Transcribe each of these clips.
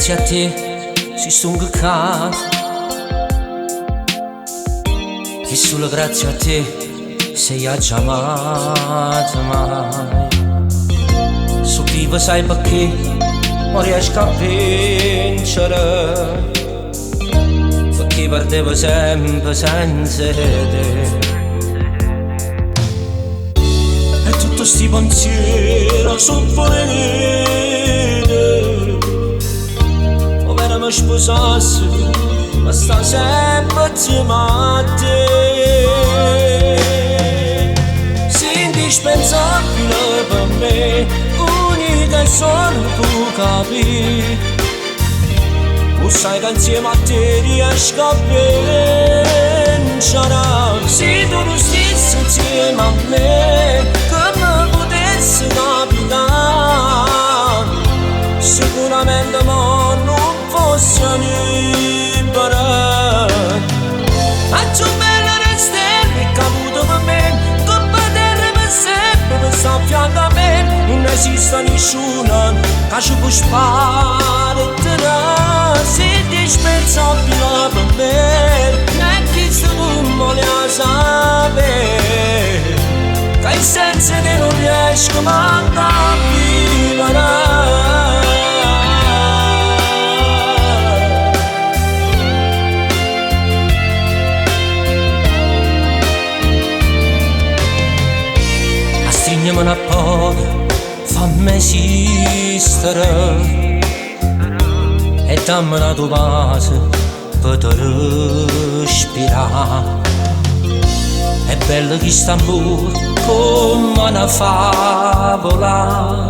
grazie a te si sono caccato, che solo grazie a te sei chiamato mai. So vivo sai perché non riesco a vincere, perché perdevo sempre senza te. E tutto sti pensieri sono venite, ovvero mi sposassi, ma sta sempre insieme a te. Sei indispensabile per me, unica e solo tu capi. Tu sai che insieme a te riesco a vincere. Se tu non stessi insieme a me, come potessi capitare? Sicuramente ma non fosse libera. Ma più bella restare caputo per me, coppa terra per sempre, per sta a fianco a me. Non esiste nessuno che ci può sparare. Sei indispensabile per me, neanche se tu vuoi sapere che il senso che non riesco mai a vivere. Stringiamo una poco, fammi esistere e dammi una tua base per te respirare. È bello che sta amore come una favola,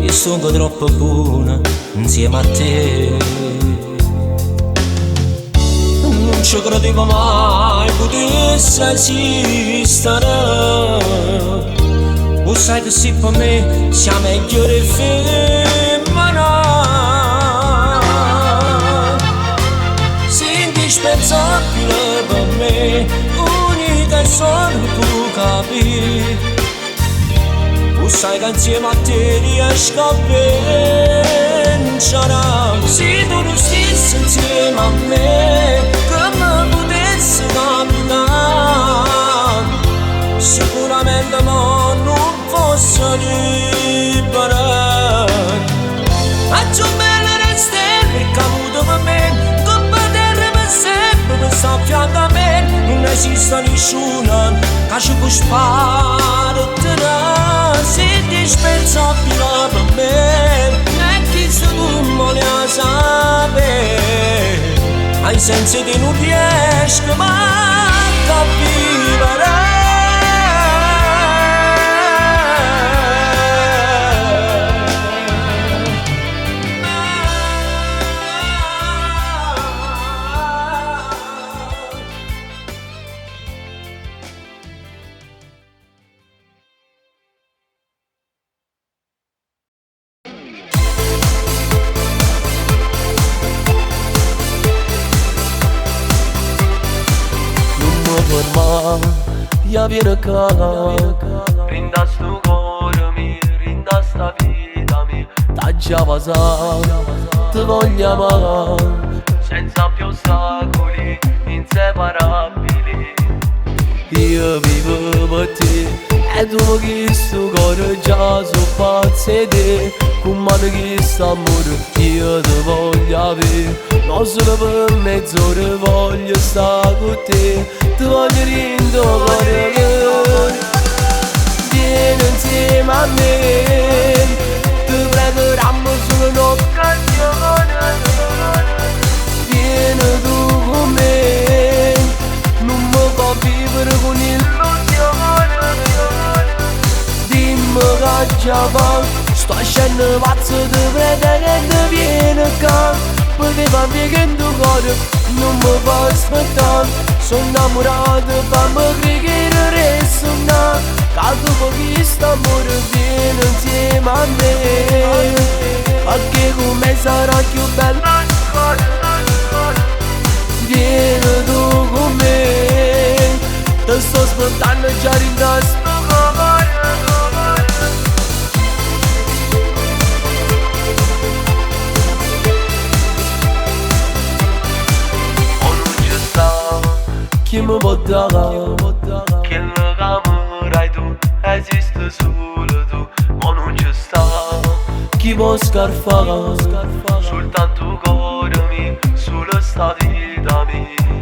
io sono troppo buona insieme a te. Non ci credevo mai potesse esistere. Tu sai che sì per me sia meglio di femmina. Sei indispensabile per me, unica e solo tu capi. Tu sai che insieme a te riesco a vincere. Se tu non stessi insieme a me, come potessi capitare? Sicuramente ma non fosse libera. Ma più bella restare caputo per me, coppa terra per sempre, per sta a fianco a me. Non esiste nessuno che ci può sparare. Sei indispensabile per me, neanche se tu vuoi sapere. Ai sensi che non riesco mai a vivere. Ya viene qua, rinda sto cuore mio, rinda sta vita mia. T'ha già passato, ti voglio amare, senza più ostacoli, inseparabili. Io vivo per te, e tu che sto cuore già so pazzo di te. Con mano che sta amore, io ti voglio avere. Non solo per mezz'ora voglio stare con te. Ti voglio rindoglio, vieni insieme a me. Ti pregheremo solo un'occasione. Vieni tu con me, non mi fa vivere con illusione. Dimmi che già va, sto scendendo pazzo di pretendere. Vieni qua, perché fa via che in tuo cuore non mi fa aspettare. Sono innamorato, fammi credere resta. Che dopo questo amore vieni insieme a me, perché con me sarà più bello. Vieni tu con me, ti sto aspettando già ringrazo. chi mi può dare? Che la camerai tu, esiste solo tu, ma non ci sta. Chi può scarfare? Soltanto cuore mio, solo sta vita mia.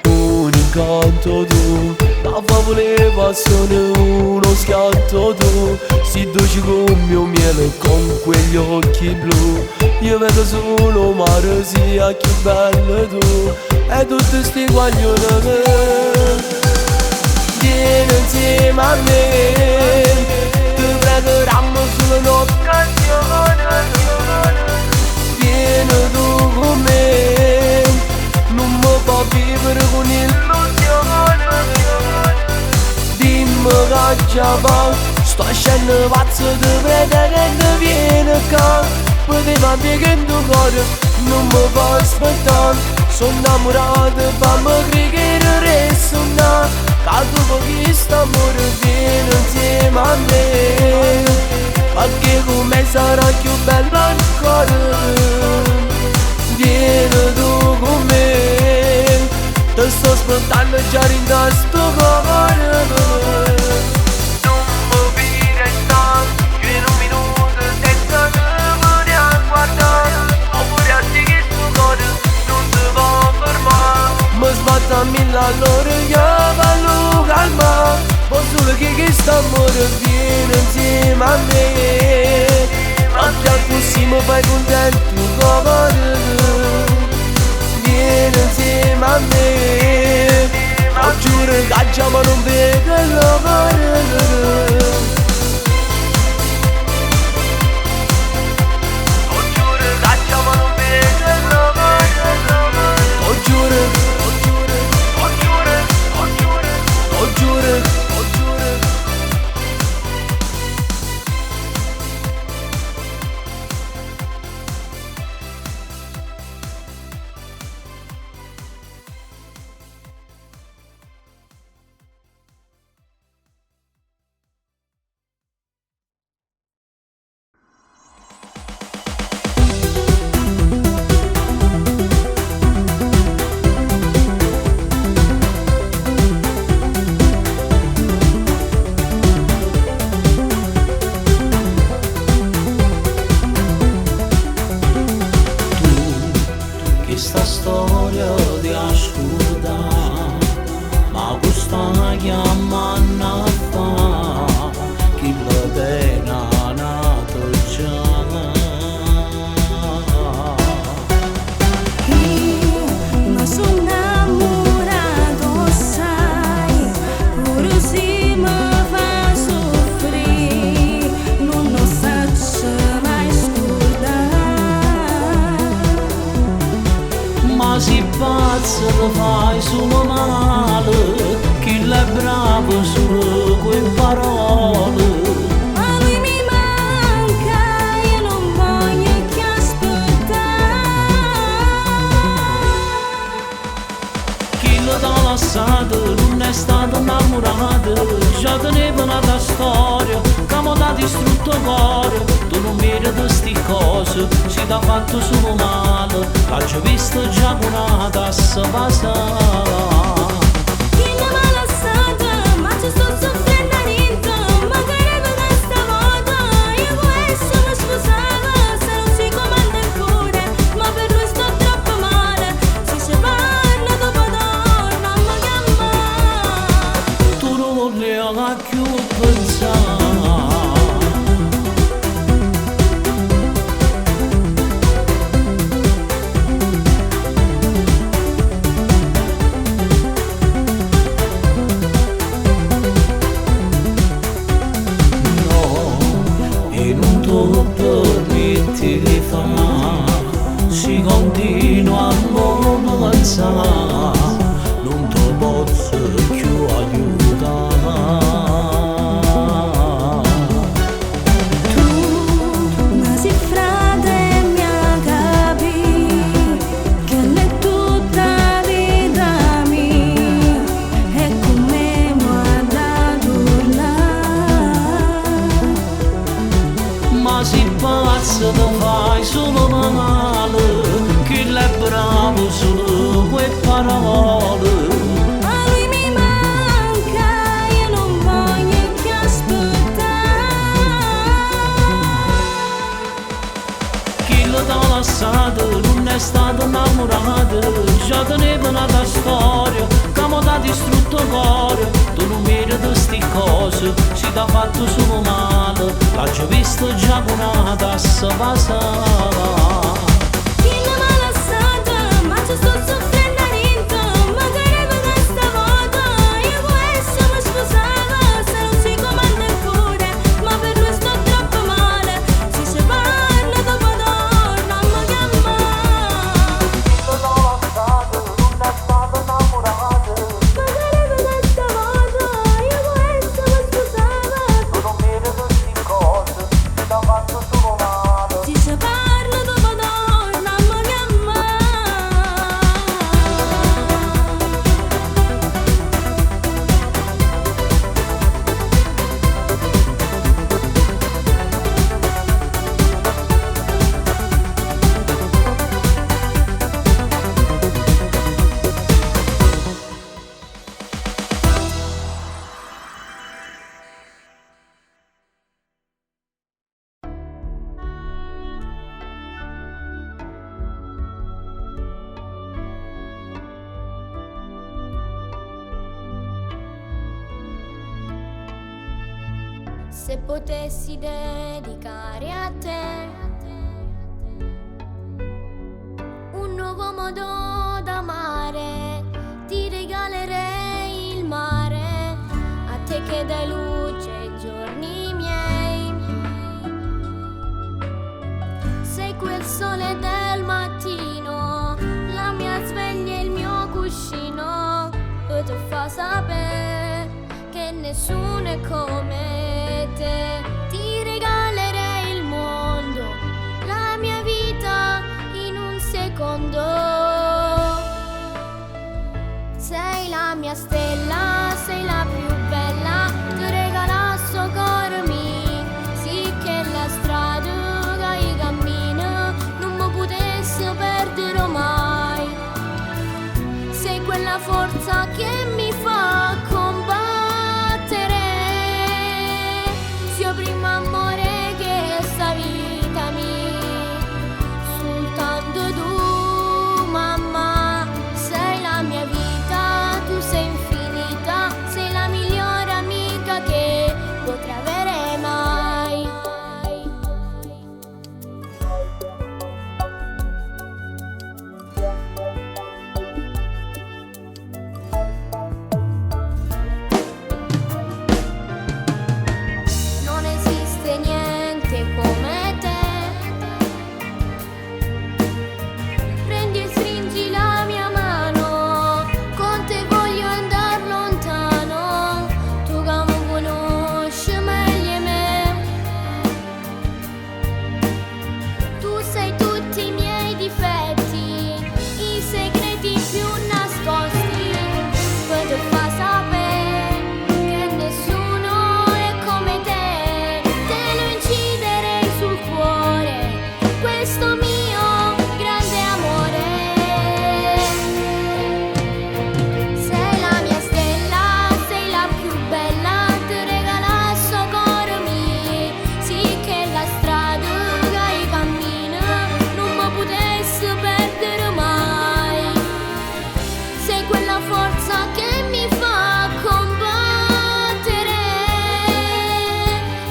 Un incanto tu, la favola e passione, uno schianto tu. Si dolce come mio miele con quegli occhi blu. Io vedo solo mare, sia che bello tu. E tutti sti guaglioni che vieni insieme a me. Ti pregheranno solo un'occasione. Vieni tu con me, non mi può vivere con illusione. Dimmi che già va, sto scendendo pazzo di prete che ne viene qua. Poteva dire che in tuo cuore non mi può aspettare. Sono innamorato, fammi credere resta. Che dopo questo amore vieni insieme a me. Perché con me sarà più bello ancora. Vieni tu con me, ti sto aspettando già in sto cuore. Mi sbattami l'allora io valgo calma. Posso solo che st'amore viene insieme a me. Anche al così mi fai contento cuore. Vieni insieme a me. Ma giuro che già ma non vedo l'amore. Questa storia di ascolta, ma questa chiamana fa, chi la pena nato già. Ma sono innamorato, sai, pure se mi fa soffrire, non lo faccio mai scordare. Ma si pazza lo fai solo male, chi è bravo solo quelle parole. Ma lui mi manca, io non voglio che aspettare. Chi l'ha lasciato non è stato innamorato, già teneva una storia che mi ha distrutto il cuore. Tu non vedi queste cose, si t'ha fatto solo male, ha già visto già una tassa passare. Chi non mi ha lasciato, ma ci sto soffrendo dentro. Magari per questa volta io può essere scusata, se non si comanda il cuore, ma per lui sto troppo male. Se ci parla dopo torna a mi chiamare. Tu non volevi più pensare. Si continua a non pensare, non ti posso più aiutare. Tu, ma si frate mi ha capito che è tutta vita mia e come mi ha dato là. Ma si pazza ti fai solo male, chi è bravo solo quelle parole. innamorata, già tenevo una storia che mi ha distrutto il cuore. Tu non meriti sti cose, si t'ha fatto solo male, l'ha già visto già con una tassa passata. Chi non m'ha lasciata, ma ci sto soffrendo dentro. Magari per questa volta io può essere mi sposava, se non si comanda il cuore, ma per lui sto troppo male. Si separa dopo torna, ma chiama. Magari per questa volta io può essere mi sposava. Si separa dopo torna, ma chiama. Se potessi dedicare a te un nuovo modo d'amare, ti regalerei il mare, a te che dai luce ai giorni miei. Sei quel sole del mattino, la mia sveglia e il mio cuscino, e ti fa sapere che nessuno è come te. Ti regalerei il mondo, la mia vita in un secondo. Sei la mia stella, sei la più bella, ti regala sto cuore mio, sì che la strada che io cammino non mi potessi perdere mai. Sei quella forza che mi fa combattere, sia prima amore che sta vita mia, soltanto tu mamma. Sei la mia vita, tu sei infinita, sei la migliore amica che potrei avere mai. Non esiste niente come te. Prendi e stringi la mia mano, con te voglio andare lontano. Tu che mi conosci meglio me, tu sai tutti i miei difetti, i segreti più nascosti, poi ti fa sapere che nessuno è come te. Te lo inciderei sul cuore, questo mio grande amore. Sei la mia stella, sei la più bella, ti regala sto cuore mio, sì che la strada che io cammino non mi potessi perdere mai. Sei quella forza che mi fa combattere,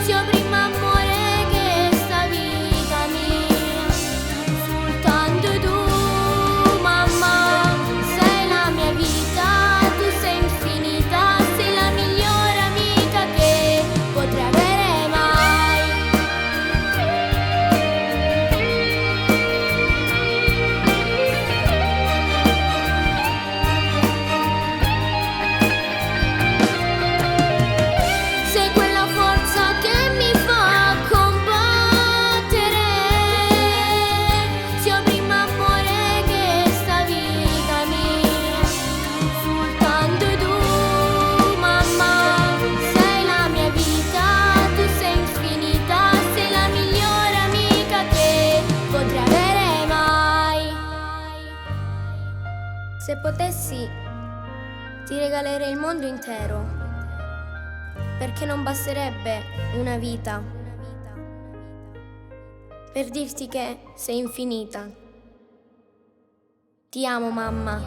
sia prima amore che sta vita mia, soltanto tu mamma. Sei la mia vita, tu sei infinita, sei la migliore amica che potrei avere mai. Sei quella forza che mi fa combattere, sia prima amore che sta vita mia, soltanto tu mamma. Sei la mia vita, tu sei infinita, sei la migliore amica che potrei avere mai. Se potessi, ti regalerei il mondo intero, perché non basterebbe una vita per dirti che sei infinita. Ti amo, mamma.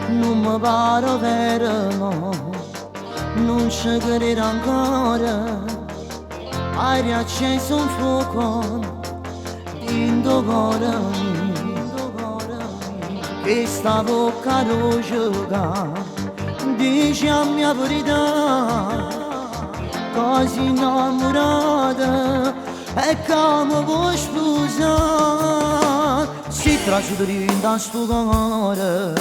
Non mi pare vero, non ci credo ancora. Hai riacceso un fuoco in tuo cuore, e sta bocca roja dice a mia verità, così innamorata e come vuoi sposare. Si trasudere da sto cuore,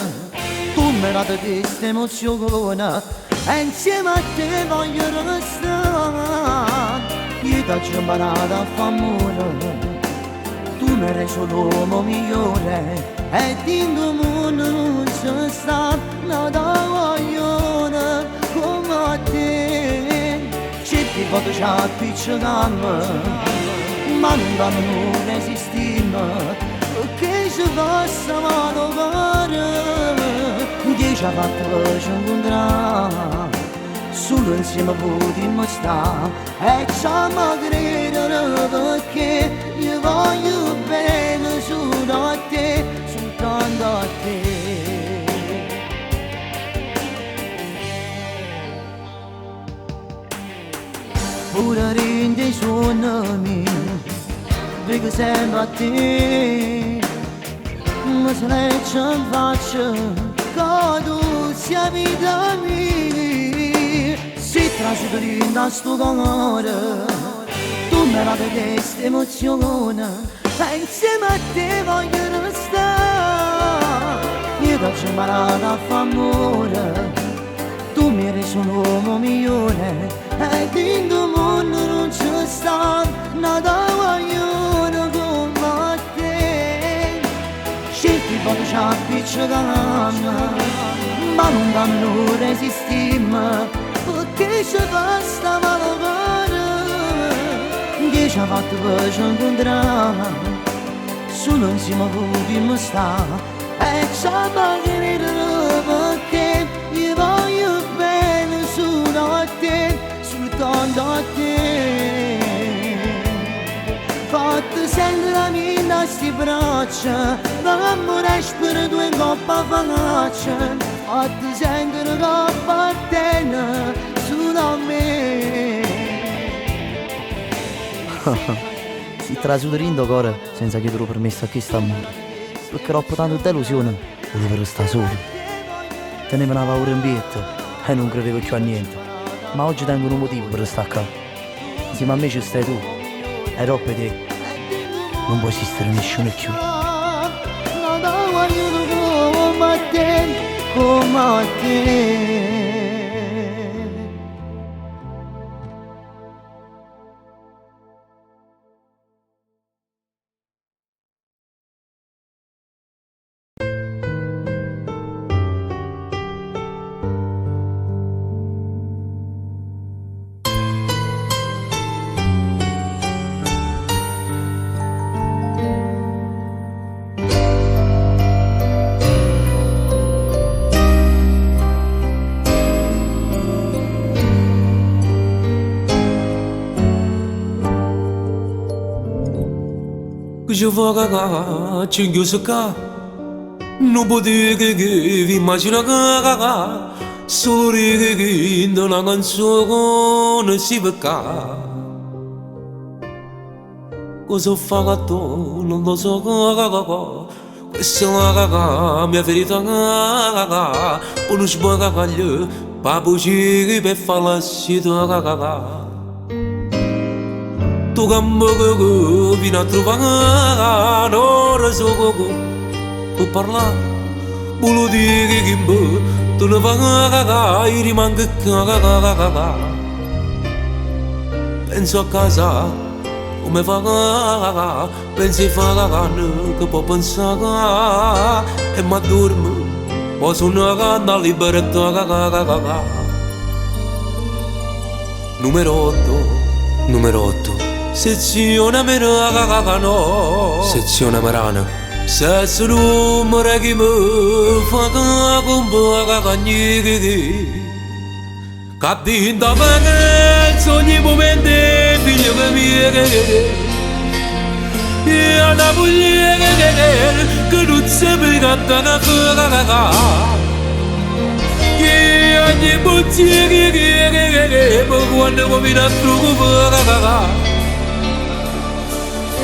tu mi date questa emozione e insieme a te voglio restare. Io ti ho imparato a fare amore, tu mi hai reso l'uomo migliore, e in tuo mondo non c'è sta nada voglione come a te. Certi volte ci appicciamo, ma non danno non esistiamo, perché ci passa mano cuore. Dieci ha fatto per ci incontrare, solo insieme potremmo stare, e ci amo credere perché io voglio bene solo a te, soltanto a te. Pure rende i suonami, perché sempre a te, ma se lei ci faccia che tu sia vita mia. Si trasudere da sto cuore, tu mi date questa emozione, e insieme a te voglio restare. Io ti ho imparato a fare amore, tu mi hai reso l'uomo migliore, e in tuo mondo non c'è sta nada voglione come a te. Certi volte ci appicciamo, ma non danno resistiamo, perché ci basta mano cuore. Dieci ha fatto per ci incontrare, solo insieme potremmo stare, e ci amo credere perché io voglio bene solo a te, soltanto a te. Fatti sentere la mia in queste braccia, l'amore per due in coppa faccia. Fatti sentere che appartiene solo a me. Si trasuderindo cuore senza chiedere permesso a chi sta amore, perché troppo tanto delusione volevo restare solo. Tenevo una paura in pietto e non credevo più a niente, ma oggi tengo un motivo per restare qua. Insieme a me ci stai tu, e troppo te non può esistere nessuno più. Nada vogliono come a te, come a te. Que je vois gaga, chingusa ka, não podia que imagina gaga, sorri que não na canzone si becca. Cosa fa gatto, non lo so gaga, questa è una gaga, mia verità gaga, non sbaglia gaga, papo ci per fare la città gaga. Tu gambo go vino a trovare ora so go per parlare bulu di gimbo tu ne va io rimango penso a casa come fa pensi fa che può pensare e ma dormo posso una canna libertà numero 8 Sezione americana, Sezione Marana. se solo mora che mi fa con boca cagniti. Capita bene ogni momento figlio che mi e alla moglie che non sape cantare fuoca che ogni bottiglia che quando mi dà trucco fuoca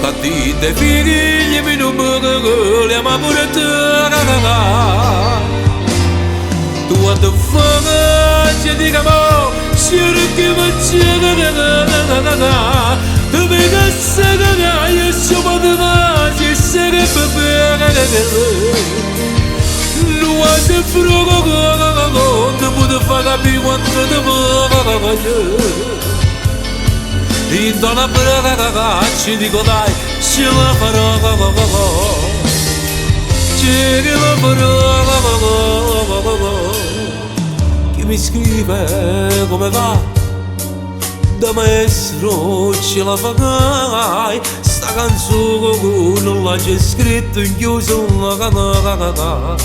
Patite figli mi non le ma pure te tu what the fuck ci dica mo sicuro che mi c'è tu mi cassata io sono da ci sei per lu a se frogo tu puoi fare capire quanto te voglio Donna braga ci dico dai ce la farò ce la farò chi mi scrive come va da maestro ce la farai sta canzone non l'ha già scritto in chiuso una canata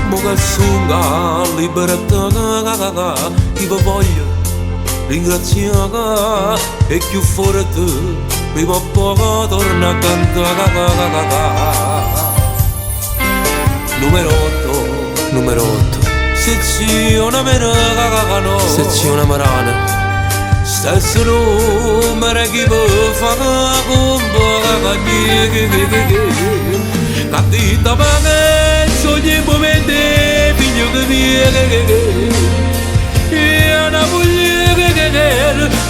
mo che sunga libertà ti voglio ringraziata e più forte prima o poco torna a cantare numero 8 sezione americana Sezione Marana. stesso numero che mi fa con boca cagniti capita bene ogni momento figlio che viene e una moglie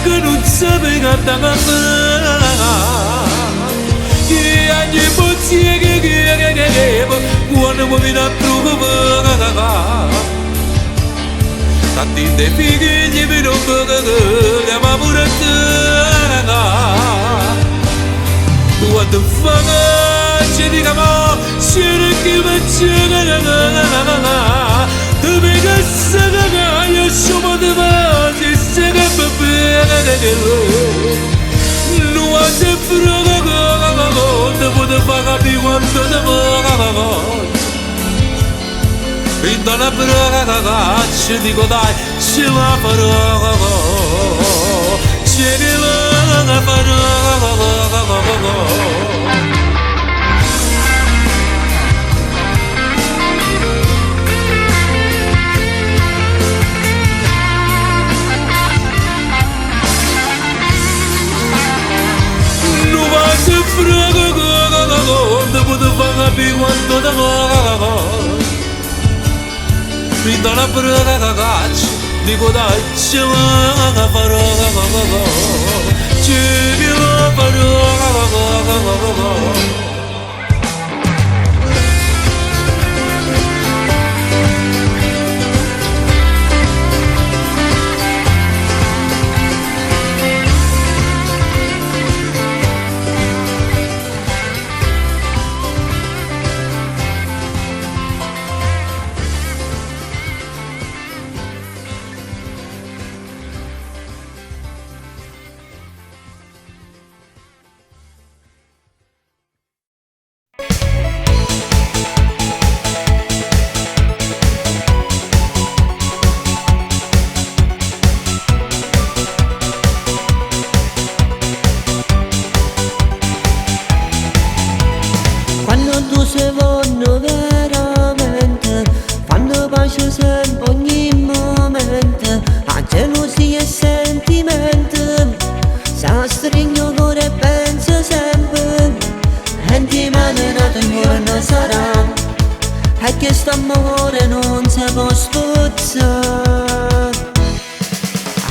che non sape cantare che ogni bottiglia che quando mi dà trucco tanti dei figli mi non vedono ma pure te what the fuck ci dica mo sicuro che mi c'è tu mi cassata io sono da ci sei per lu a se frogo tu puoi fare capire quanto te voglio Donna braga ci dico dai ce la farò ce la farò se frogo dopo te fa capire quanto te voglio Donna braga dico dai ce la farò ce la farò Amore non si può sfuggire,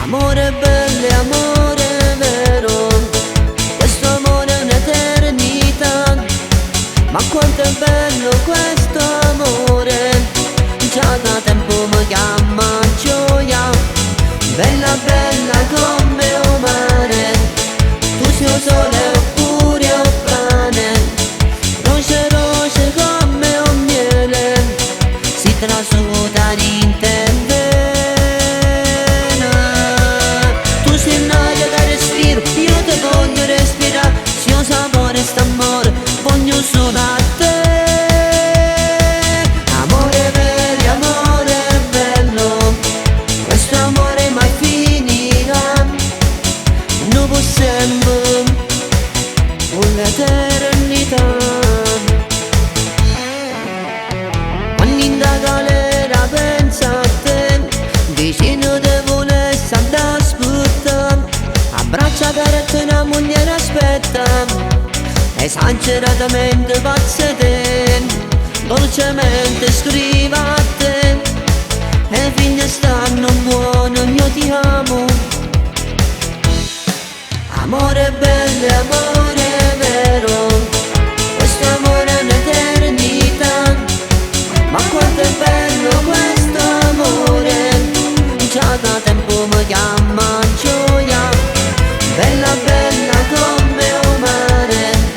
amore bello e amore vero, questo amore è un'eternità, ma quanto è bello questo amore, già da tempo mi chiama gioia, bella bella come un mare, tu sei un sole oppure un pane, roce roce come un miele, si trasuda in te. Tu sei un'aria da respiro, esageratamente pazze te, dolcemente scriva a te, e finché stanno buono io ti amo. Amore bello, amore vero, questo amore è un'eternità, ma quanto è bello questo amore, già da tempo mi chiama gioia, bella bella come un mare,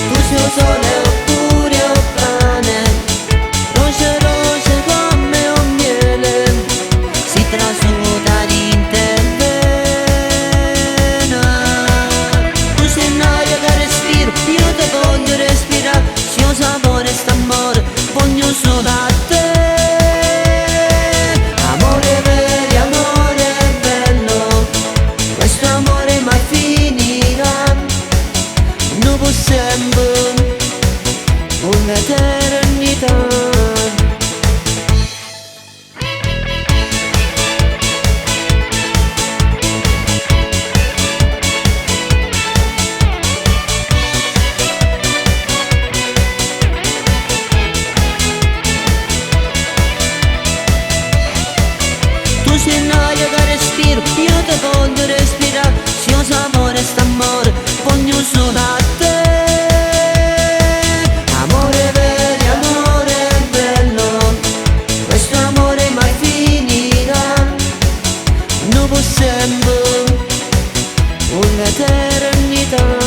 tu sei sole oppure un pane, rose rose come un miele, si trasuda in te vena. Tu sei l'aria che respiro, io te voglio respirare, sia sapore sta amore, voglio solo a te. Amore vero, amore bello, questo amore mai finirà, non può sempre un'eternità. Tu sei l'aria che respiro, io te voglio respirare, sia sapore sta amore, voglio solo a te. Amore vero, amore bello, questo amore mai finirà, non può sempre un'eternità.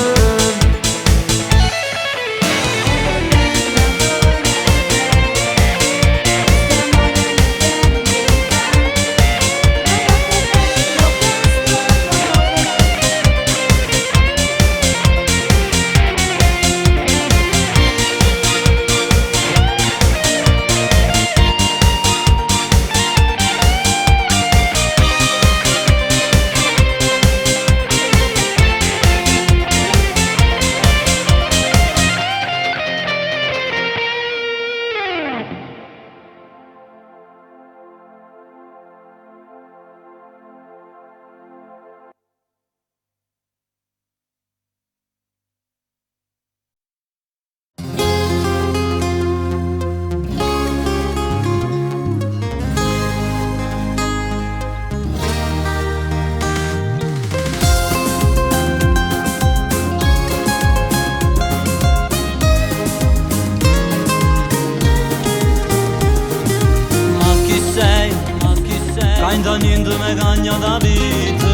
Niente mi cagna da vita,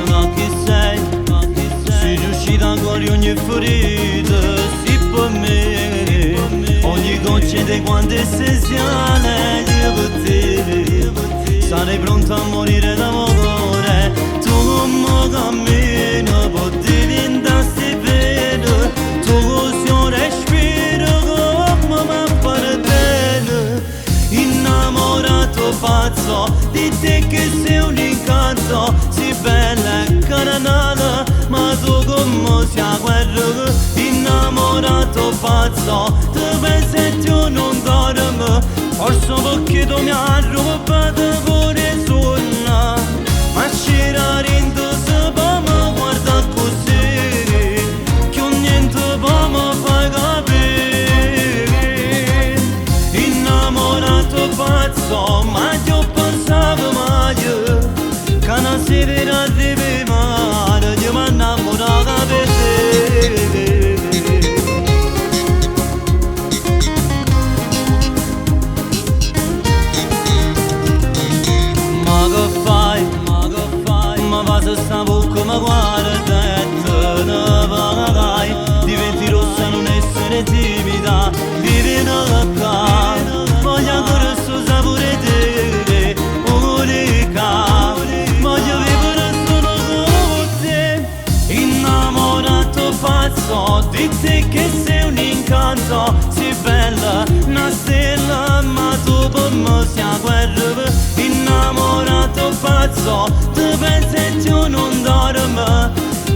ma chi sei? Sei riuscita a guarire ogni ferita, sì per me, ogni goccia di quanto è essenziale, io per te, sarei pronta a morire d'amore, tu come cammino, puoi diventare vero, tu così un respiro come mi appartiene, innamorato pazzo di te che sei un incanto, si bella e caranata, ma tu come sei a guerra, innamorato pazzo, tu pensi e tu non dormi, forse perché tu mi hai rubato pure sulla, ma c'era in tu se può mi guarda così, che niente può mi fai capire, innamorato pazzo, ma io pensavo mai che non si vedrà di me male, io mi innamorata per te. Ma che fai? Ma va se sta bocca mi guarda e te ne vai, diventi rossa non essere timida, vivi una qua, voglio ancora questo sapore te, unica, voglio vivere solo con te, innamorato pazzo di te che sei un incanto, sei bella, una stella, ma tu per me sei a guerra, innamorato pazzo, tu pensi e tu non dormi,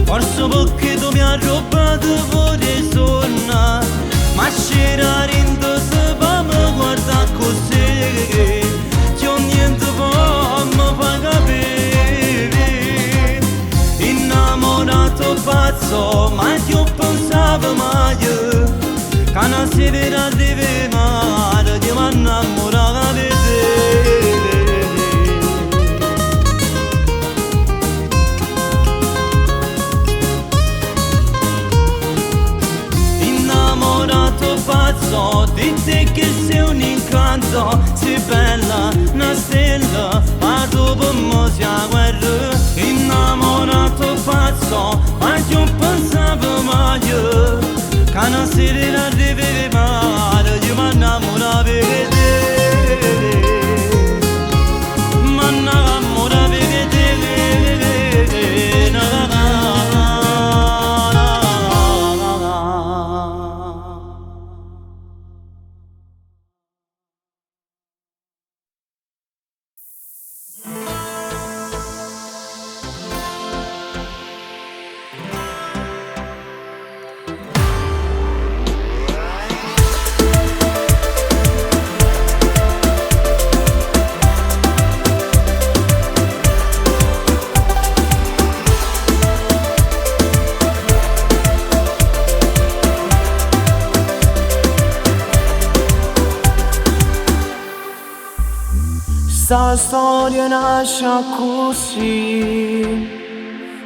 forse perché tu mi hai rubato pure sonna, ma c'era in tu se va mi guarda così, che niente può mi fa capire, innamorato pazzo, ma io pensavo mai arrivi male, ti mi innamorare di te. Innamorato pazzo di te che sei un incanto, sei bella, una stella, ma dopo mo si guerra. Innamorato pazzo, ma io pensavo meglio, che non si arrivi male, io mi innamoravo di te. Mi innamoravo di te. Sta storia nasce così,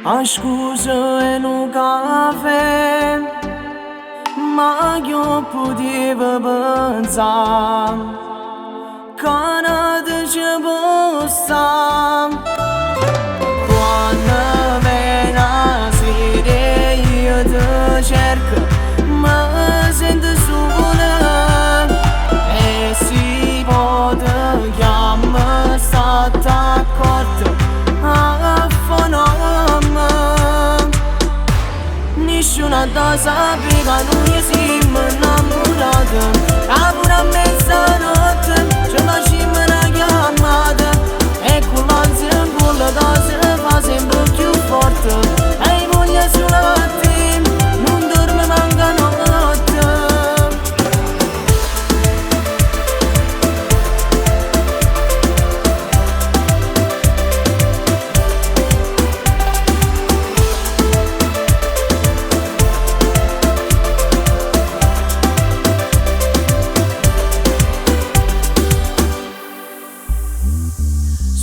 a scusa e un caffè, ma io potevo pensare che non ti ci possa. Quando viene la sera io ti cerco, mi sento sola e si può chiamare stata accorta a fonoma. Nessuna da sapere che noi siamo innamorati, a pure a mezzanotte ci facciamo una chiamata e con l'ansia in cuore da si fa sempre più forte. E voglio solo a te, non dormo manca notte.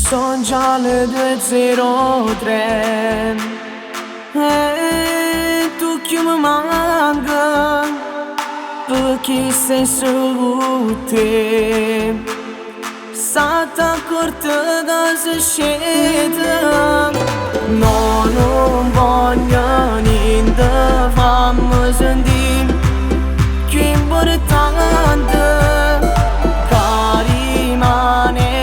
Sono già le 2:03 e tu che mi manca, perché sei solo te. Stata accorta da se sceta, no, non voglio niente, fammi sentire più importante che rimane.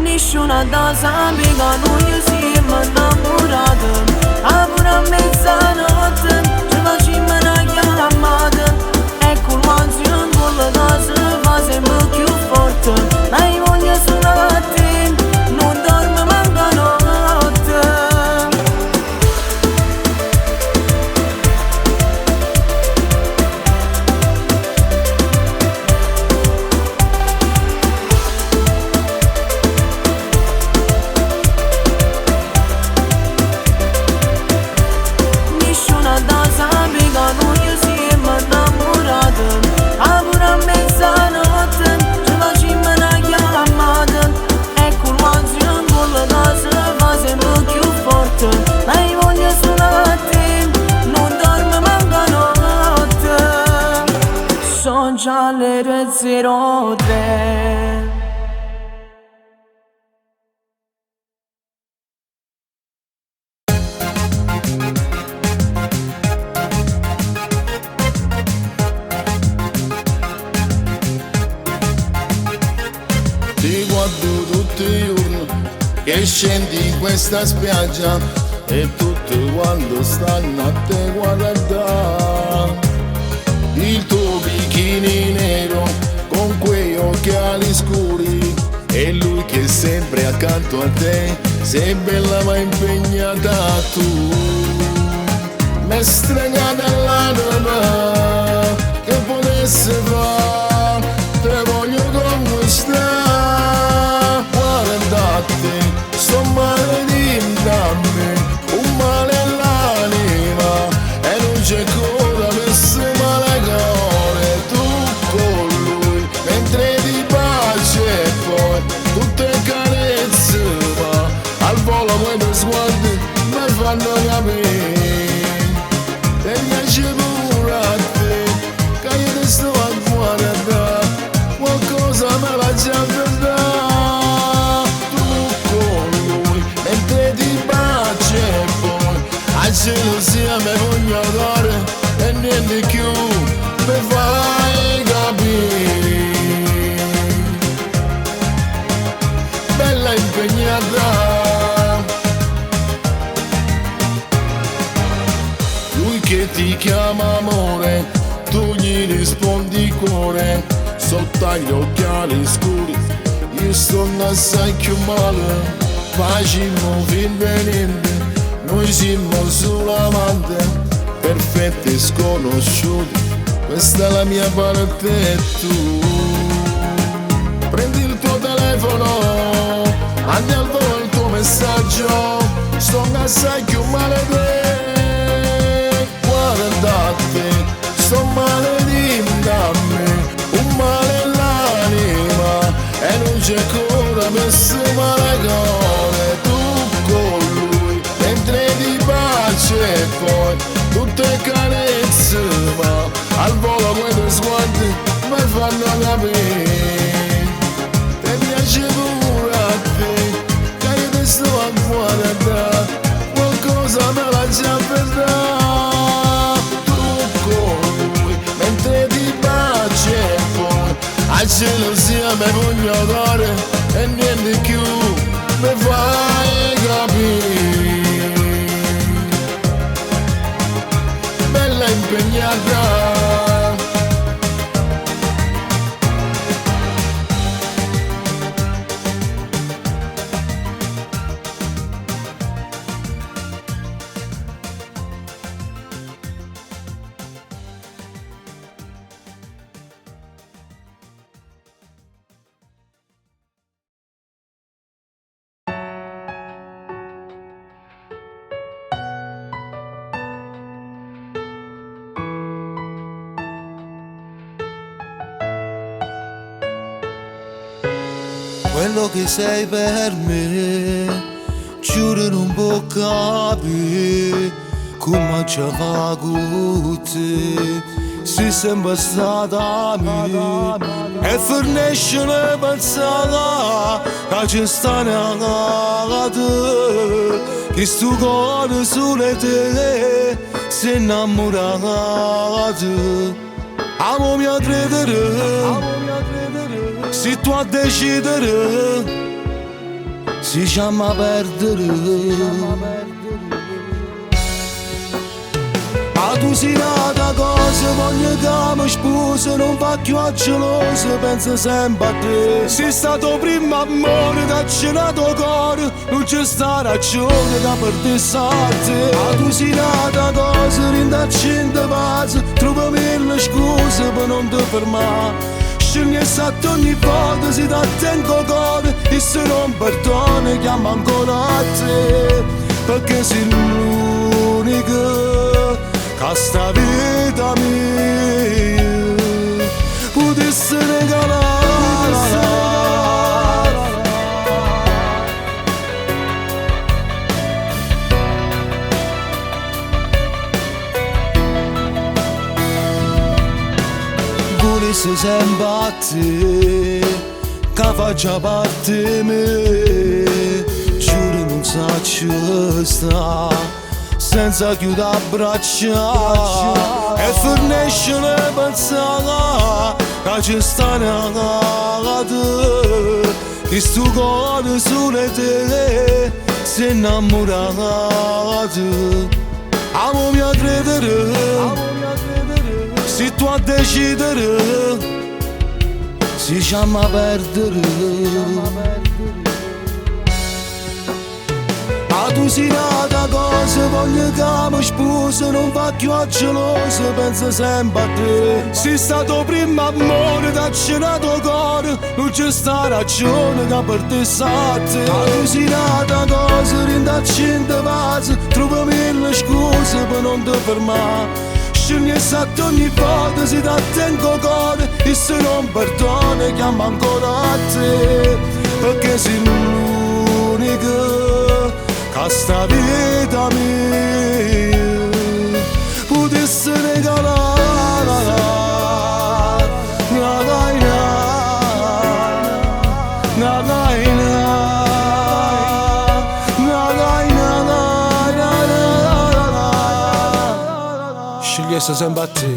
Nessuna da sapere che noi siamo innamorati, a pure a mezzanotte ci facciamo una chiamata e con l'ansia in cuore da si fa sempre più forte. Ma io voglio solo a te, non dormo manca notte. Sono già le 2:03. Ti guardo tutti i giorni che scendi in questa spiaggia e tutti quando stanno a te guardare. Il tuo bikini nero con quei occhiali scuri e lui che è sempre accanto a te, sei bella ma impegnata tu. M'è stregata l'anima che potesse fare, te voglio come sta. Guardate, sto male di dammi fanno capire te piace pure a te che io ti sto a guardare qualcosa me la già dà tu con lui mentre ti baci e poi a gelosia mi voglio dare e niente più mi fai capire bella impegnata lui che ti chiama amore tu gli rispondi cuore sotto agli occhiali scuri io sto assai più male facciamo finalmente noi siamo solamente perfetti sconosciuti questa è la mia parte e tu prendi il tuo telefono andi al volo il tuo messaggio sto assai più male te guardate sto male di me un male l'anima e non c'è ancora messo male cuore tu con lui mentre ti baci e poi tutte carezze ma al volo quei sguardi mi fanno capire ti piace pure a te che io ti sto a guardare qualcosa me la già vedrà tu con lui mentre ti baci e poi a gelosia mi voglio dare e niente più mi fai capire bella impegnata quello che sei per me giuro non può capire come ci fa con te sei sempre stata mia e fornisce le pensate che ci stanno a te che sto cuore solo te si innamora di te amo mia credere se tu a decidere si chiama perdere ma tu sei nata cosa voglio che mi sposa non va più a gelosa pensa sempre a te sei stato primo amore che c'è nato cuore non c'è sta ragione che per te sa te ma tu sei nata cosa rindaccende pazza trova mille scuse per non ti fermare scegli esatto ogni volta si dà tempo cuore e se non perdona chiama ancora a te perché sei l'unica che sta vita mia potesse regalare volesse sempre a te che faccia parte me giuro non so sta senza chiudere a braccia e fornisce le pensate che ci stanno a te che sto cuore solo te si innamora di te amo mia credere se tu a decidere si chiama perdere ma tu sei nata cosa voglio che mi sposa non va più a gelosa pensa sempre a te sei stato primo amore che c'è nato cuore non c'è sta ragione che per te sa te ma tu sei nata cosa rindaccende pazza trova mille scuse per non ti fermare scegli esatto ogni volta si dà tempo cuore e se non perdona chiama ancora a te perché sei l'unica a sta vita mia potesse regalare una vaina, una vaina, una vaina, scegliesse sempre a te.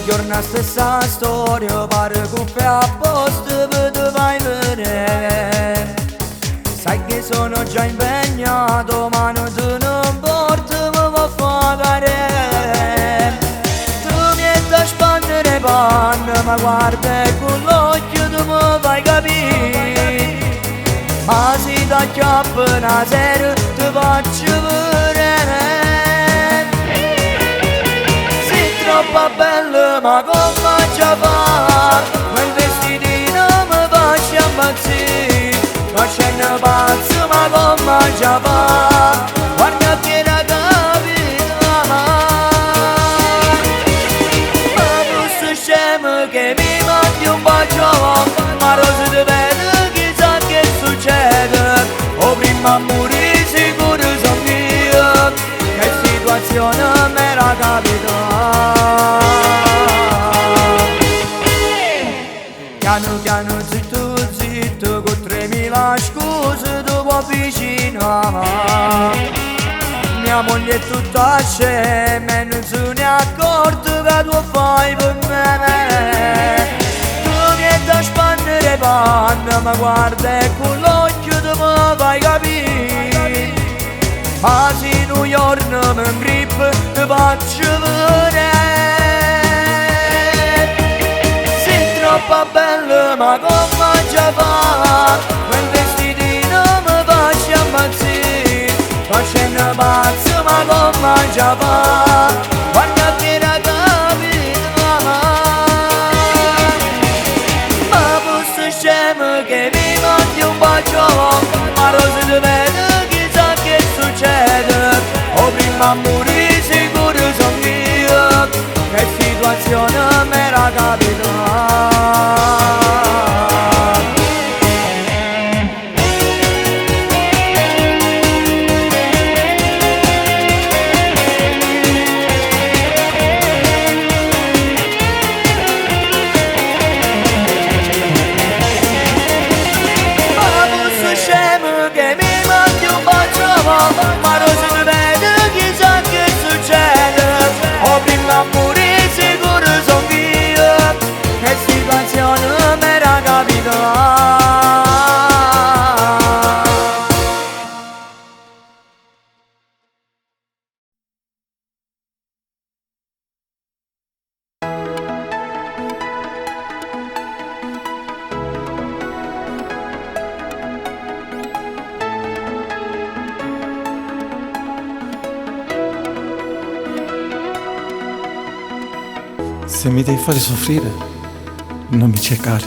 Giorno la stessa storia, pare che a posto per te vai vedere. Sai che sono già impegnato, ma non te ne importa, mi va a pagare. Tu mi hai da spandere panna, ma guarda con l'occhio tu mi fai capire. Ma se ti acchiappo una sera, ti faccio vedere. Troppo bello, ma come ci fa? Quel vestitino mi faccia impazzire. Facendo pazzo, ma come ci fa? Guarda che la capita, ma questo scemo che mi mandi un bacio, ma non si vede, chissà che succede. O prima morire sicuro sono io, che situazione mi era capitata. Piano piano zitto zitto con 3000 scuse dopo vicino. Mia moglie è tutta scema e non se ne accorto che tu fai per me. Tu mi hai da spandere panna, ma guarda con l'occhio tu mi fai capire. Ma se New York mi grip ti faccio vedere. Troppo bello, ma come ci fa? Quel vestitino mi faccia impazzire. Facendo pazzo, ma come ci fa? Guarda che la capita, ma questo scemo che mi mandi un bacio, ma non si vede, chissà che succede. O prima a morire sicuro sono io, che situazione mi era capitata. Ma non si vede, chissà che succede. O prima a morire sicuro sono io, che situazione mi era capitata. Se mi devi fare soffrire, non mi cercare.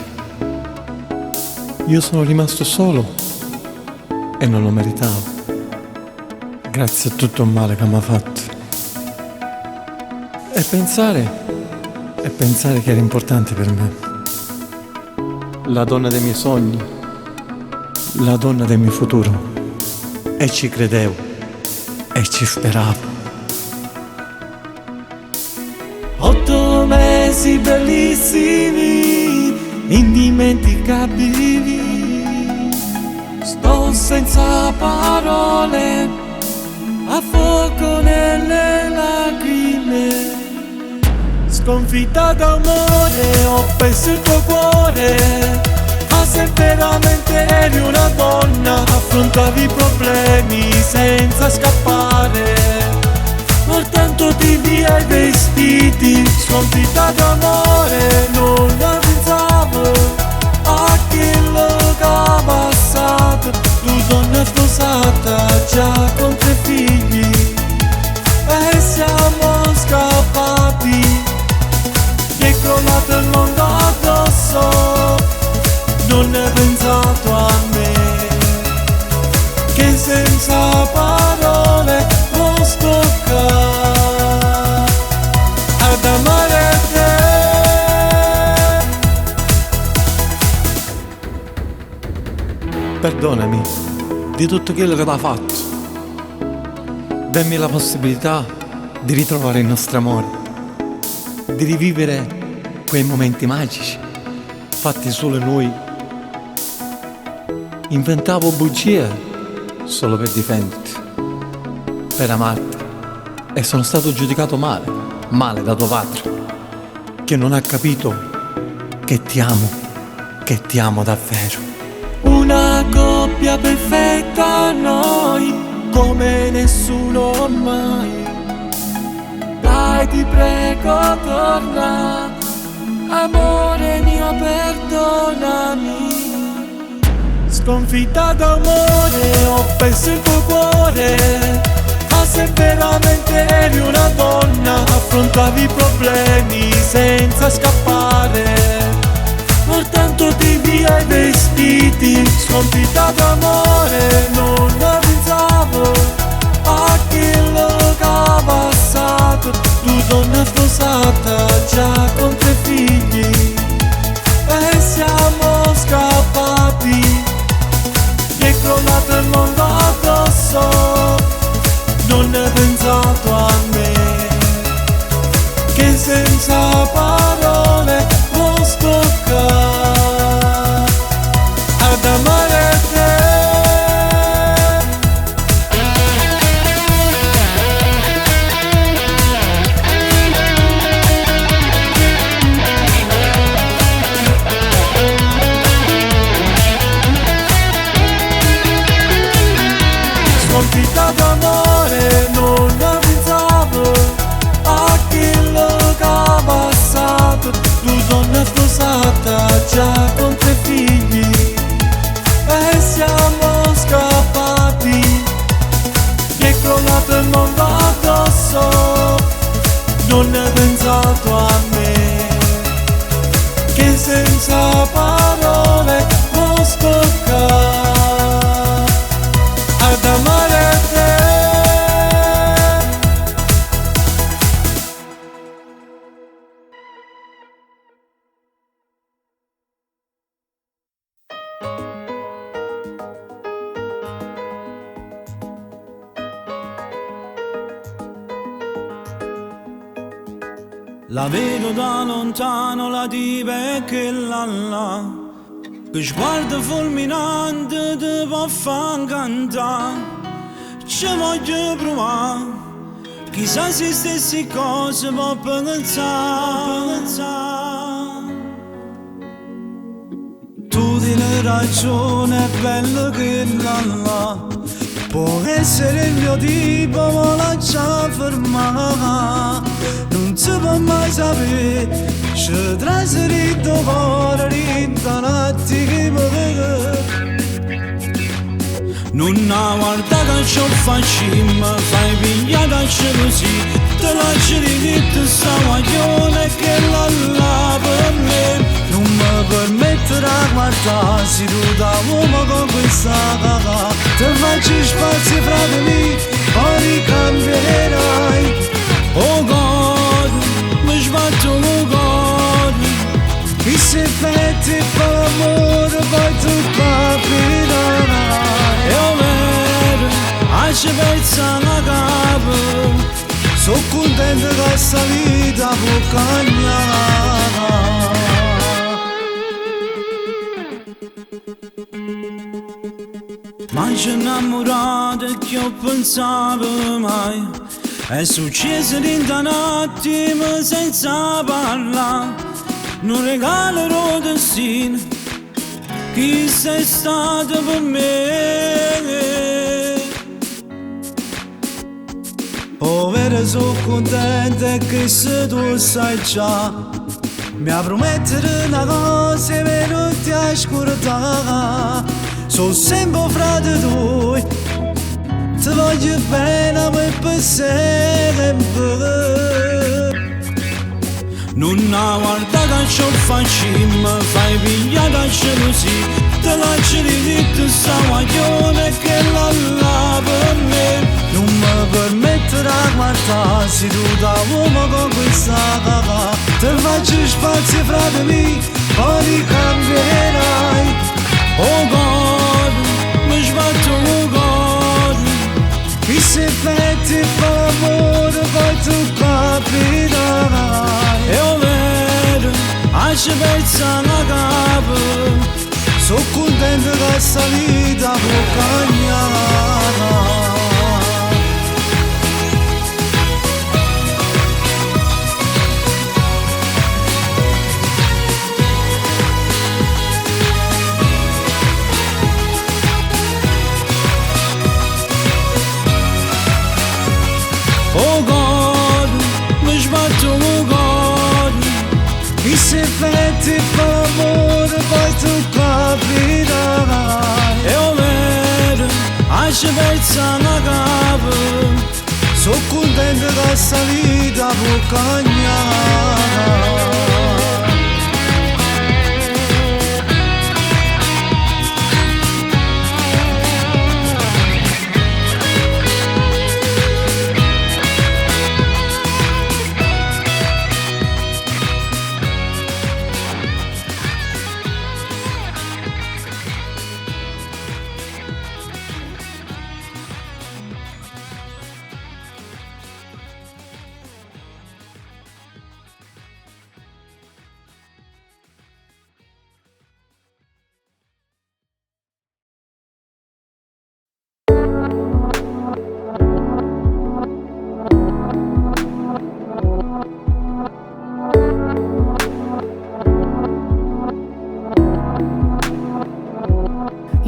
Io sono rimasto solo e non lo meritavo. Grazie a tutto il male che mi ha fatto. E pensare che era importante per me. La donna dei miei sogni, la donna del mio futuro. E ci credevo e ci speravo. 8 mesi bellissimi, indimenticabili. Sto senza parole, a fuoco nelle lacrime. Sconfitta d'amore, ho perso il tuo cuore. Ma se veramente eri una donna, affrontavi i problemi senza scappare. Portandoti via i vestiti, sconfitta d'amore, non la pensavo a Perdonami di tutto quello che t'ha fatto. Dammi la possibilità di ritrovare il nostro amore, di rivivere quei momenti magici fatti solo noi. Inventavo bugie solo per difenderti, per amarti, e sono stato giudicato male da tuo padre, che non ha capito che ti amo davvero. Una coppia perfetta noi, come nessuno mai. Dai, ti prego, torna, amore mio, perdonami. Sconfitta d'amore, ho perso il tuo cuore. Ma se veramente eri una donna, affrontavi i problemi senza scappare, portandoti via i vestiti. Sconfitta d'amore, non ne pensavo a quello che ha passato. Tu donna sposata, già con 3 figli, e siamo scappati. Mi è crollato il mondo addosso. Non hai pensato a me, che senza parole non sto qua ad amare te. Sconfitta d'amore, non ne pensavo a quello che ha passato. Tu donna sposata, già con 3 figli, e siamo scappati. Mi è crollato il mondo addosso. Non hai pensato a me, che senza parole non sto qua ad amare te. La vedo da lontano, la diva è quella là, che sguardo fulminante ti può far cantare. Ci voglio provare, chissà se stessi cose può pensare. Tu tieni ragione, è bello che là può essere il mio tipo, ma lascia fermare. Non si può mai sapere, ci traseri il tuo cuore rinta notti che mi vede. Non ha guardato che ciò facciamo, fai pigliare da gelosia. Te la giri di te sta guaglione che là per me. Non mi permetterà di guardare, se tu da uomo con questa cacca. Te faccio spazio fra di me, poi ricambierai. Oh God, mi sbatto oh God, che se fetti per l'amore poi tu capirai. E ho vero, a ci pensa la capo, sono contento che questa vita può cambiare. Ma ci innamorato e che ho pensato mai, è successo in un attimo senza parlare. Non regalerò destino, chi sei stato per me. Oh vero sono contento che se tu sai già, mi ha promesso una cosa e non ti ascoltare. Sono sempre fra di noi, ti voglio bene per sempre. Non ha guardato che ciò facciamo, fai pigliare da gelosia. Te la giri di te sta guaglione che là per me. Non mi permetterà di guardare, se tu da uomo con questa cacca. Te faccio spazio fra di me, poi ricambierai. Oh God, ci pensa una capo, sono contento che sta vita può cambiare. Oh God, mi sbatto oh God, e se fai favore poi tu capirai. E ho vedo, ci pensa una capo, sono contento che sta vita può cambiare.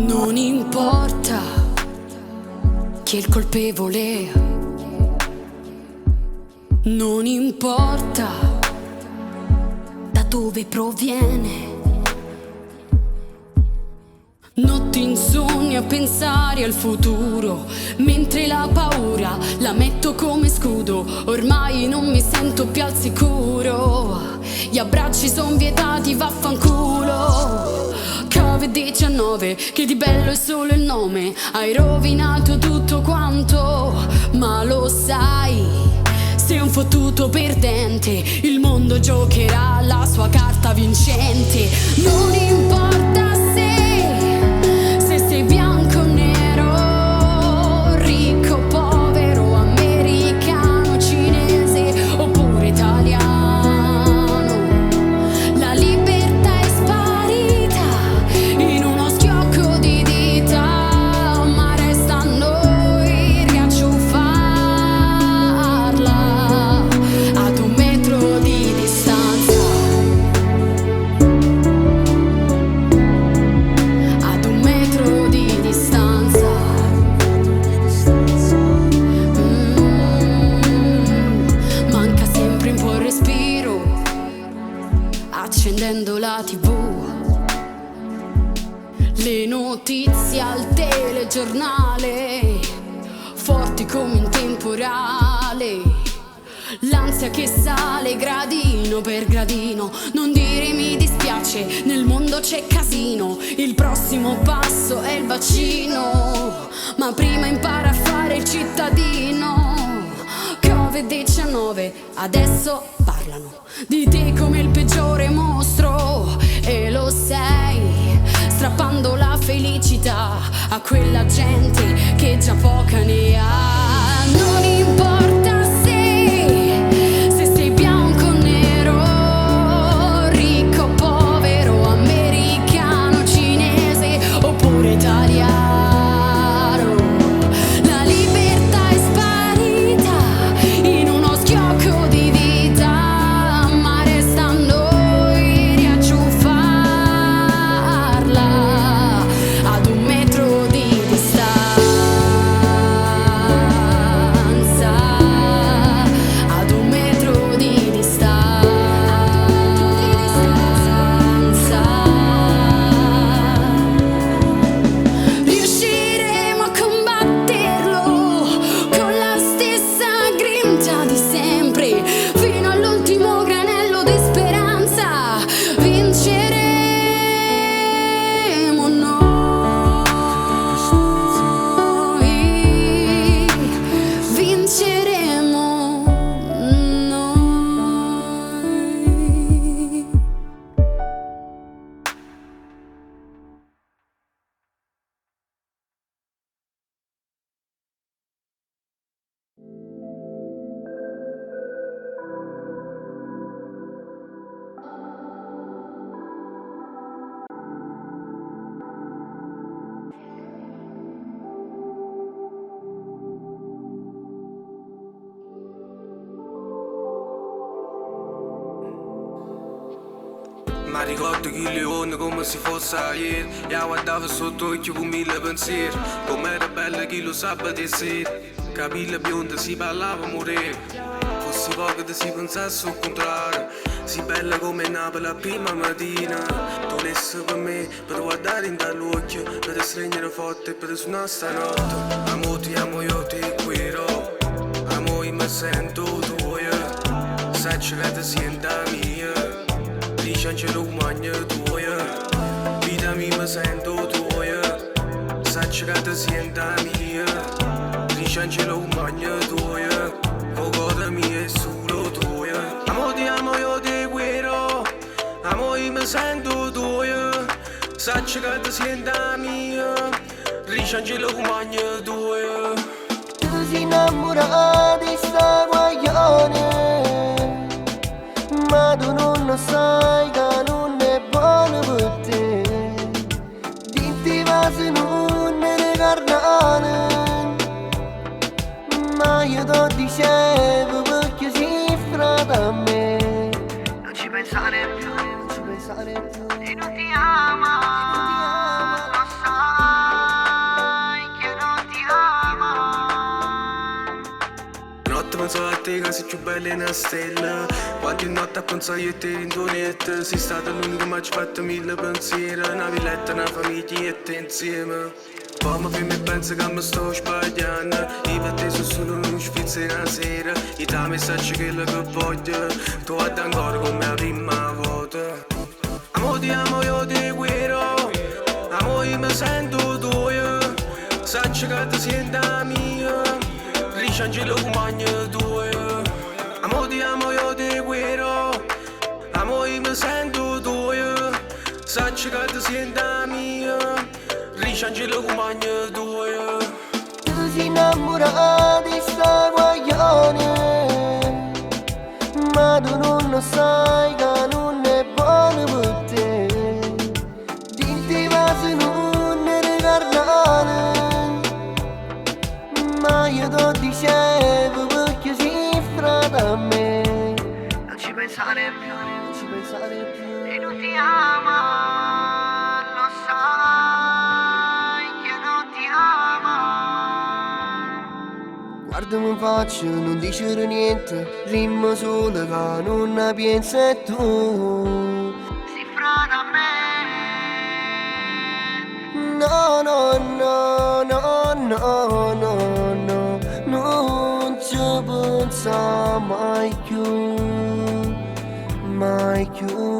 Non importa chi è il colpevole, non importa da dove proviene. Notti insonni a pensare al futuro, mentre la paura la metto come scudo. Ormai non mi sento più al sicuro, gli abbracci son vietati, vaffanculo. Covid-19, che di bello è solo il nome. Hai rovinato tutto quanto, ma lo sai, sei un fottuto perdente. Il mondo giocherà la sua carta vincente. Non importa se sei bianco o nero, ricco o povero, americano, cinese oppure italiano. La libertà è sparita in uno schiocco di dita, ma resta a noi riacciuffarla ad 1 metro di distanza. Ad 1 metro di distanza. Manca sempre un po' il respiro, accendendo la TV, le notizie al telegiornale, forti come un temporale, l'ansia che sale gradino per gradino. Non dire mi dispiace, nel mondo c'è casino, il prossimo passo è il vaccino, ma prima impara a fare il cittadino. Covid-19, adesso parlano di te come il peggiore mostro, e lo sei, strappando la felicità a quella gente che già poca ne ha. Non importa se sei bianco o nero, ricco o povero, americano, cinese oppure italiano. La libertà è sparita in uno schiocco di dita, ma resta a noi riacciuffarla ad 1 metro di distanza. Ma ricordo che leone come se fosse ieri. Io guardavo sotto occhio con mille pensieri. Com'era bella chi lo sabato e sera. Capilla bionda si parlava morire. Fossi poco che si pensasse al contrario. Si bella come Napoli la prima mattina. Tu lessi per me, per guardare in dall'occhio. Per stringere forte e per suonare stanotte. Amo ti amo io ti guido. Amo io mi sento tuo. Sacci che ti senta mia. Licenzia umana tua. Vita mia mi sento tua. Sacci che ti senta mia. Licenzia umana tua. Cogoda mia è solo tua. Amo ti amo io ti guido. Amo io mi sento tua. Sacci che ti senta mia. Licenzia umana tua. Tu sei innamorata di sta guaglione, ma tu non lo sai che non è buono per te. Dinti va se non è carnale, ma io ti dicevo perché si frata a me. Non ci pensare più, non ci pensare più. E non ti ama, lo sai che non ti ama. Notte penso a te che sei più bella in una stella. Quante notti a pensare io e te in tuonetta. Sei stata l'unica che mi ha fatto mille pensieri. Una villetta, una famiglia e te insieme. Poi mi fermo e penso che mi sto sbagliando. Io per te sono solo uno sfizio una sera. Io ti messaggio quello che voglio. Tu guardi ancora come la prima volta. Amo ti amo io ti guido. Amo io mi sento tuo. Sacci che ti senta mia. Licenzia umana tua. Amo ti amo io ti guido. Amo io mi sento tuo. Sacci che ti senta mia. Licenzia umana tua. Tu sei innamorata di sta guaglione, ma tu non lo sai che non è buono per te. Dinti va se non è carnale, ma io ti dicevo perché si frata a me. Non ci pensare più, non ci pensare più. E non ti ama, lo sai che non ti ama. Guardami in faccia, non dicere niente. Rimmo solo che non ne pensi tu. Si frata a me. No, no, no, no, no, no, no. Non ci pensa mai più, mai più.